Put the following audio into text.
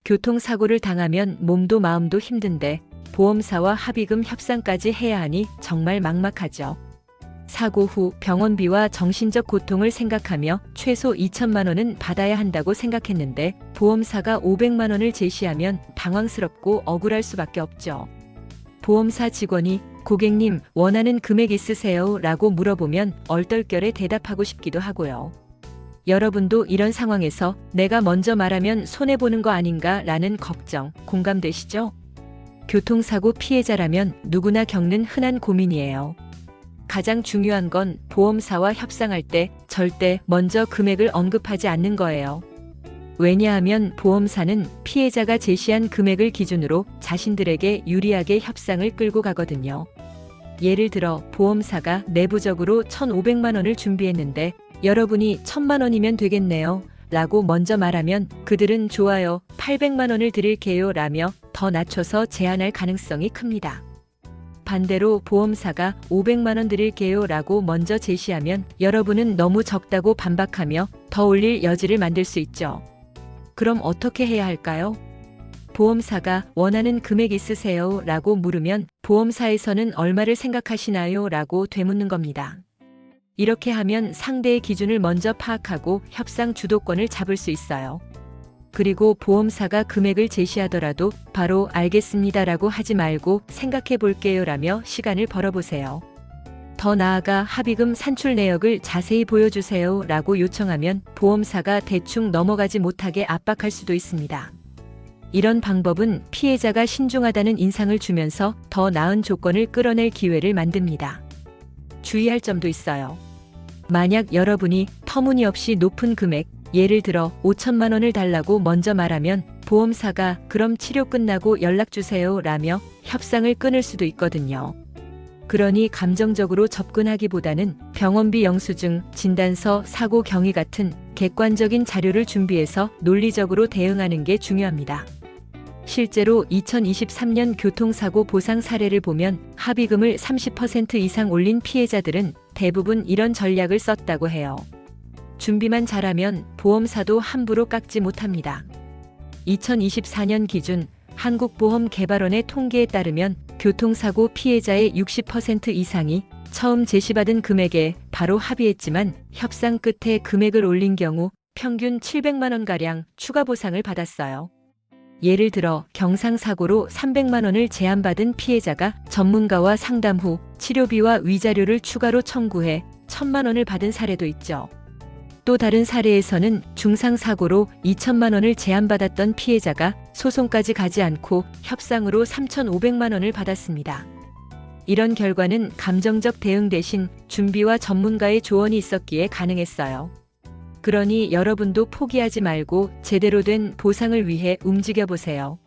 교통사고를 당하면 몸도 마음도 힘든데 보험사와 합의금 협상까지 해야 하니 정말 막막하죠. 사고 후 병원비와 정신적 고통을 생각하며 최소 2천만 원은 받아야 한다고 생각했는데 보험사가 500만 원을 제시하면 당황스럽고 억울할 수밖에 없죠. 보험사 직원이 고객님 원하는 금액 있으세요? 라고 물어보면 얼떨결에 대답하고 싶기도 하고요. 여러분도 이런 상황에서 내가 먼저 말하면 손해보는 거 아닌가 라는 걱정 공감되시죠? 교통사고 피해자라면 누구나 겪는 흔한 고민이에요. 가장 중요한 건 보험사와 협상할 때 절대 먼저 금액을 언급하지 않는 거예요. 왜냐하면 보험사는 피해자가 제시한 금액을 기준으로 자신들에게 유리하게 협상을 끌고 가거든요. 예를 들어 보험사가 내부적으로 1,500만 원을 준비했는데 여러분이 1,000만 원이면 되겠네요 라고 먼저 말하면 그들은 좋아요 800만 원을 드릴게요 라며 더 낮춰서 제안할 가능성이 큽니다. 반대로 보험사가 500만 원 드릴게요 라고 먼저 제시하면 여러분은 너무 적다고 반박하며 더 올릴 여지를 만들 수 있죠. 그럼 어떻게 해야 할까요? 보험사가 원하는 금액 있으세요? 라고 물으면 보험사에서는 얼마를 생각하시나요? 라고 되묻는 겁니다. 이렇게 하면 상대의 기준을 먼저 파악하고 협상 주도권을 잡을 수 있어요. 그리고 보험사가 금액을 제시하더라도 바로 알겠습니다라고 하지 말고 생각해 볼게요 라며 시간을 벌어보세요. 더 나아가 합의금 산출 내역을 자세히 보여주세요 라고 요청하면 보험사가 대충 넘어가지 못하게 압박할 수도 있습니다. 이런 방법은 피해자가 신중하다는 인상을 주면서 더 나은 조건을 끌어낼 기회를 만듭니다. 주의할 점도 있어요. 만약 여러분이 터무니없이 높은 금액, 예를 들어 5천만 원을 달라고 먼저 말하면 보험사가 그럼 치료 끝나고 연락주세요 라며 협상을 끊을 수도 있거든요. 그러니 감정적으로 접근하기보다는 병원비 영수증, 진단서, 사고 경위 같은 객관적인 자료를 준비해서 논리적으로 대응하는 게 중요합니다. 실제로 2023년 교통사고 보상 사례를 보면 합의금을 30% 이상 올린 피해자들은 대부분 이런 전략을 썼다고 해요. 준비만 잘하면 보험사도 함부로 깎지 못합니다. 2024년 기준 한국보험개발원의 통계에 따르면 교통사고 피해자의 60% 이상이 처음 제시받은 금액에 바로 합의했지만 협상 끝에 금액을 올린 경우 평균 700만 원가량 추가 보상을 받았어요. 예를 들어 경상사고로 300만 원을 제안받은 피해자가 전문가와 상담 후 치료비와 위자료를 추가로 청구해 1,000만 원을 받은 사례도 있죠. 또 다른 사례에서는 중상사고로 2천만 원을 제안받았던 피해자가 소송까지 가지 않고 협상으로 3,500만 원을 받았습니다. 이런 결과는 감정적 대응 대신 준비와 전문가의 조언이 있었기에 가능했어요. 그러니 여러분도 포기하지 말고 제대로 된 보상을 위해 움직여 보세요.